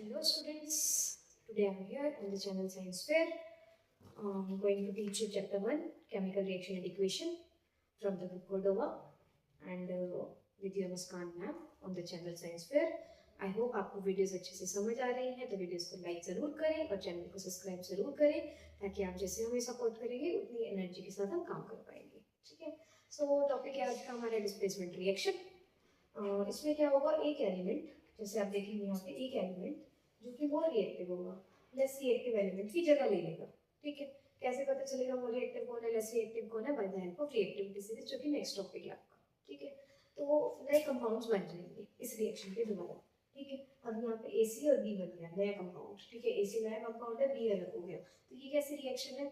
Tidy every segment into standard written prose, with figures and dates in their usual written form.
Hello students, today I'm here on the channel Science Fair. I'm going to teach you chapter 1 Chemical Reaction and Equation from the book Cordova and with your Muskan ma'am on the channel Science Fair. I hope आपको videos अच्छे से समझ आ रही हैं, तो videos को like ज़रूर करें और चैनल को सब्सक्राइब ज़रूर करें ताकि आप जैसे हमें सपोर्ट करेंगे उतनी एनर्जी के साथ हम काम कर पाएंगे। ठीक है, सो टॉपिक है आज का हमारा डिस्प्लेसमेंट रिएक्शन। इसमें क्या होगा, एक एलिमेंट जैसे आप देखेंगे यहाँ पे एक एलिमेंट जो कि मोर रिएक्टिव होगा लेस रिएक्टिव एलिमेंट की जगह ले लेगा। ठीक है, कैसे पता चलेगा मोर रिएक्टिव कौन है लेस रिएक्टिव कौन है? Bye the help of reactivity series, जो कि नेक्स्ट टॉपिक है आपका। ठीक है, तो नए कंपाउंड्स बन जाएंगे इस रिएक्शन के द्वारा। ठीक है, अब यहाँ पे AC और B बन गया नया कंपाउंड। ठीक है, AC नया कंपाउंड है, B अलग हो गया। तो ये कैसी रिएक्शन है?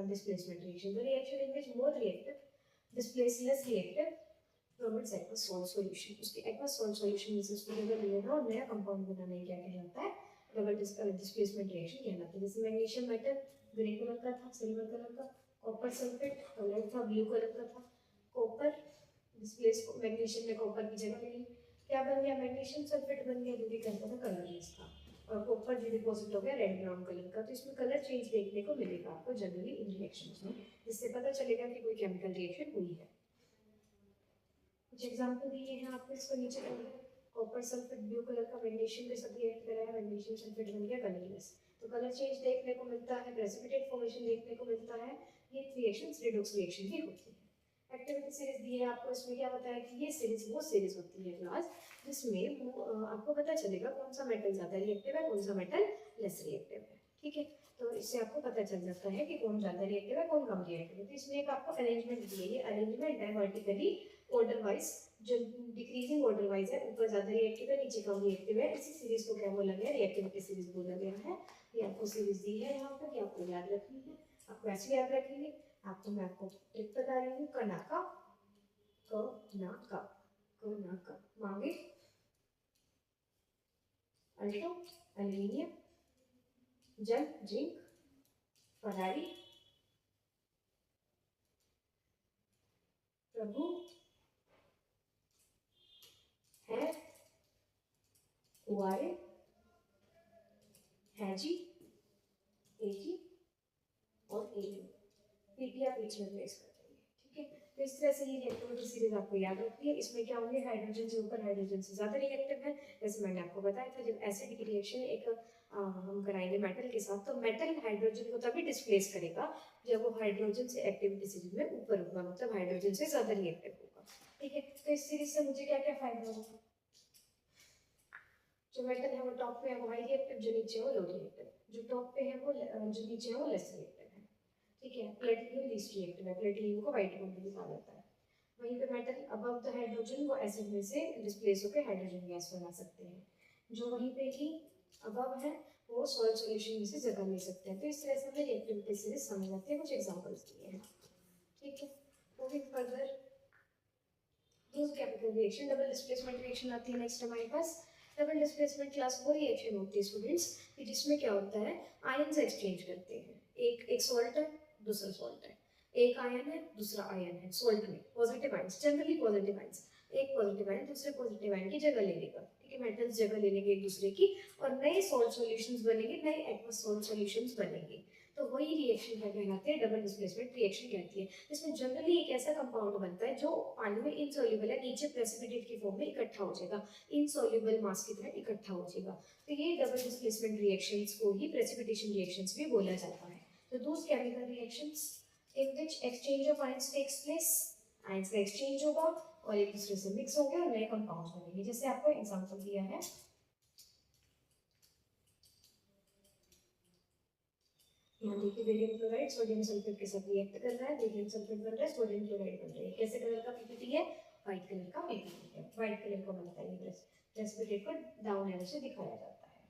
Displacement reaction. The reaction in which more reactive displace less reactive from its aqueous salt solution। उसके aqueous salt solution में से उसको जगह ले लेना और नया कंपाउंड बनाना, क्या कहलाता है? डबल डिस्प्लेसमेंट रिएक्शन कहलाता है। जैसे मैग्नीशियम मेटल ग्रे कलर का था, सिल्वर कलर का, कॉपर सल्फेट कलर था, ब्लू कलर का था। कॉपर डिस्प्लेस मैग्नीशियम ने कॉपर की जगह ले ली, क्या बन गया? मैग्नीशियम सल्फेट बन गया, जो कि कहता था कलरलेस था। और कॉपर जो डिपॉजिट हो गया रेड ब्राउन कलर का। तो इसमें कलर चेंज देखने को मिलेगा आपको जनरली इन रिएक्शंस में, जिससे पता चलेगा कि कोई केमिकल रिएक्शन हुई है। कुछ एग्जांपल दिए हैं आपको, इसको नीचे करेंगे। कॉपर सल्फेट ब्लू कलर का मैग्नीशियम के साथ रिएक्ट करा है, मैग्नीशियम सल्फेट बन गया कलरलेस। तो कलर चेंज देखने को मिलता है, प्रेसिपिटेट फॉर्मेशन देखने को मिलता है। ये रिएक्शंस रिडॉक्स रिएक्शन ही होती है। एक्टिविटी सीरीज दी है आपको, इसमें क्या बताया कि ये सीरीज वो सीरीज होती है क्लास जिसमें आपको पता चलेगा कौन सा मेटल ज्यादा रिएक्टिव है, कौन सा मेटल लेस रिएक्टिव है। ठीक है, तो इससे आपको पता चल जाता है कि कौन ज्यादा रिएक्टिव है, कौन कम रिएक्टिव है। तो इसमें एक आपको अरेंजमेंट दी है, ये अरेंजमेंट है वर्टिकली ऑर्डर वाइज, जो डिक्रीजिंग ऑर्डर वाइज है, ऊपर ज्यादा रिएक्टिव है नीचे कम रिएक्टिव है। इसी सीरीज को क्या बोला गया? रिएक्टिविटी सीरीज बोला गया है। ये आपको सीरीज दी है यहाँ पर, आपको याद रखनी है। आपको ऐसे याद रखेंगे, आपको मैं आपको ट्रिक बता रही हूँ। कनाका कनाका मांगे अल्टो एल्यूमिनियम जंग जिंक फरारी प्रभु है हुआरे हैजी एजी और एयू। पीपीआर बीच में प्लेस कर देंगे। ठीक है, तो इस तरह से ये रिएक्टिविटी सीरीज आपको याद रखती है। इसमें क्या होंगे? हाइड्रोजन से ऊपर हाइड्रोजन से ज्यादा रिएक्टिव है। जैसे मैंने आपको बताया था, जब एसिडिक रिएक्शन एक हम कराएंगे मेटल के साथ, तो मेटल हाइड्रोजन को तभी डिस्प्लेस करेगा जब वो हाइड्रोजन से एक्टिविटी सीरीज में ऊपर होगा, मतलब हाइड्रोजन से ज्यादा रिएक्टिव होगा। ठीक है, तो इस सीरीज से मुझे क्या क्या फायदा होगा? जो मेटल है वो टॉप पे है वो हाई रिएक्टिव, जो नीचे है वो लो रिएक्टिव। जो टॉप पे है वो जो नीचे है वो लेस रिएक्टिव है। ठीक है, प्लेटिनियम लीस्ट रिएक्टिव है, प्लेटिनियम को व्हाइट गोल्ड में कहा जाता है। वहीं पे मेटल अबव द हाइड्रोजन वो एसिड में से डिस्प्लेस होकर हाइड्रोजन गैस बना सकते हैं। जो वहीं पे ही अबव है वो सॉल्ट सॉल्यूशन में से जगह ले सकते हैं। तो इस तरह से हमें रिएक्टिविटी सीरीज समझ आती है। कुछ एग्जांपल्स दिए हैं। ठीक है, moving further, chemical reaction double displacement reaction आती है नेक्स्ट हमारे पास। डबल डिस्प्लेसमेंट क्लास वो रिएक्शन होती है स्टूडेंट्स कि जिसमें क्या होता है, आयंस एक्सचेंज करते हैं। एक सॉल्ट है, दूसरा सॉल्ट है, एक आयन है, दूसरा आयन है। सॉल्ट में positive ions, generally positive ions, एक पॉजिटिव आयन दूसरे पॉजिटिव आयन की जगह ले लेगा। ठीक है, मेटल्स जगह ले लेंगे एक दूसरे की और नए सॉल्ट सॉल्यूशंस बनेंगे, नए एक्वस सॉल्ट सॉल्यूशंस बनेंगे। तो वही रिएक्शन क्या कहलाती है? डबल डिस्प्लेसमेंट रिएक्शन कहती है। इसमें जनरली एक ऐसा कंपाउंड बनता है जो पानी में इनसॉल्युबल है, नीचे प्रेसिपिटेट की फॉर्म में इकट्ठा हो जाएगा, इनसॉल्युबल मास की तरह इकट्ठा हो जाएगा। तो ये डबल डिस्प्लेसमेंट रिएक्शंस को ही प्रेसिपिटेशन रिएक्शंस भी बोला जाता है। तो those chemical reactions in which exchange of ions takes place, ions का एक्सचेंज होगा और एक दूसरे से मिक्स होंगे और नए कंपाउंड्स बनेंगे। जैसे आपको एग्जांपल दिया है, यहाँ देखिए बेरियम क्लोराइड सोडियम सल्फेट के साथ रिएक्ट कर रहा है, बेरियम सल्फेट बन रहा है, सोडियम क्लोराइड बन रहा है। कैसे कलर का पीपीटी है? व्हाइट कलर का पीपीटी है। व्हाइट कलर का बनता है ये प्रेसिपिटेट को डाउन एरो से दिखाया जाता है।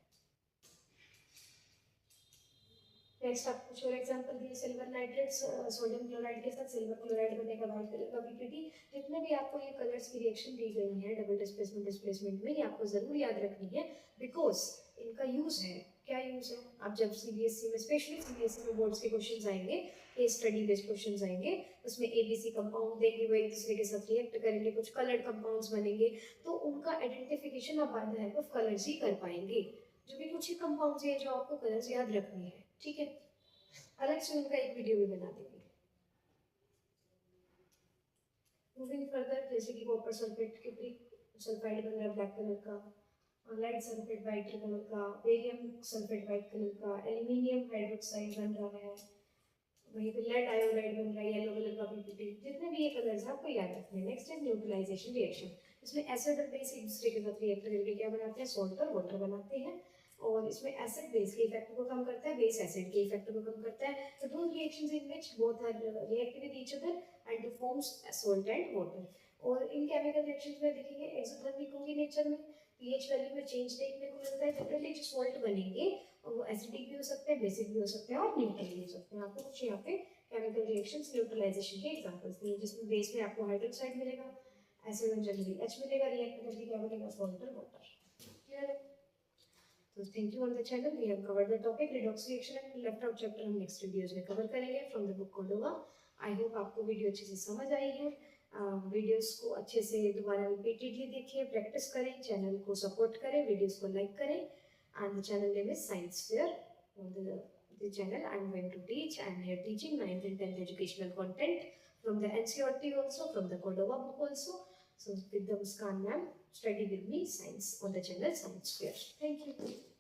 नेक्स्ट आपको कुछ और एग्जांपल दिए, सिल्वर नाइट्रेट सोडियम क्लोराइड के साथ सिल्वर क्लोराइड बनेगा, व्हाइट कलर का पीपीटी। जितने भी आपको ये कलर्स की रिएक्शन दी गई है डबल डिस्प्लेसमेंट में, ये आपको जरूर याद रखनी है बिकॉज इनका यूज है। क्या यूज है? आप जब सीबीएसई में, स्पेशली सीबीएसई में बोर्ड्स के क्वेश्चंस आएंगे, ये स्टडी बेस्ड क्वेश्चंस आएंगे, उसमें एबीसी कंपाउंड देंगे, वो एक दूसरे के साथ रिएक्ट करेंगे, कुछ कलर्ड कंपाउंड्स बनेंगे, तो उनका आइडेंटिफिकेशन आप by the help of colours ही कर पाएंगे। जो भी कुछ ही कंपाउंड्स हैं जो आपको कलर्स याद रखने हैं, ठीक है। अलग से उनका एक वीडियो भी बना देंगे। मूविंग फर्दर, जैसे कि कॉपर सल्फेट के सल्फाइड बन रहा है ब्लैक कलर का, लेड सल्फेट वाइट कलर का, बेरियम सल्फेट वाइट कलर का, एल्यूमिनियम हाइड्रोक्साइड बन रहा है, वहीं पे लेड आयोडाइड बन रहा है येलो कलर का पीपीटी। जितने भी ये कलर्स हैं आपको याद रखने हैं। नेक्स्ट है न्यूट्रलाइजेशन रिएक्शन। इसमें एसिड और बेस एक दूसरे के साथ रिएक्ट करके क्या बनाते हैं, सॉल्ट और वाटर बनाते हैं। और इसमें एसिड बेस के इफेक्ट को कम करता है, बेस एसिड के इफेक्ट को कम करता है। तो दो reactions in which both are react with each other and to forms salt and water. और इन केमिकल रिएक्शंस में देखेंगे एक्सोथर्मिक होंगे नेचर में, पीएच वैल्यू में चेंज देखने को मिलता है। जनरली जो सॉल्ट बनेंगे वो एसिडिक भी हो सकते हैं, बेसिक भी हो सकते हैं और न्यूट्रल भी हो सकते हैं। आपको कुछ यहाँ पे केमिकल रिएक्शंस न्यूट्रलाइजेशन के एग्जांपल्स दिए, जिसमें बेस में आपको हाइड्रोक्साइड मिलेगा, एसिड में जनरली H मिलेगा, रिएक्ट करके क्या बनेगा, सॉल्ट और वाटर। क्लियर है? तो thank you on the channel, we have covered the topic redox reaction and left out chapter हम नेक्स्ट वीडियोस में कवर करेंगे from the book Cordova. I hope आपको वीडियो अच्छे से समझ आई है। वीडियोस को अच्छे से दोबारा रिपीटेडली देखिए, प्रैक्टिस करें, चैनल को सपोर्ट करें, वीडियोस को लाइक करें। And the channel name is science fair. On the channel I am going to teach. I am here teaching 9th and 10th educational content from the NCERT also, from the Cordova book also. So with the Muskan ma'am, study with me science on the channel Science Fair. Thank you.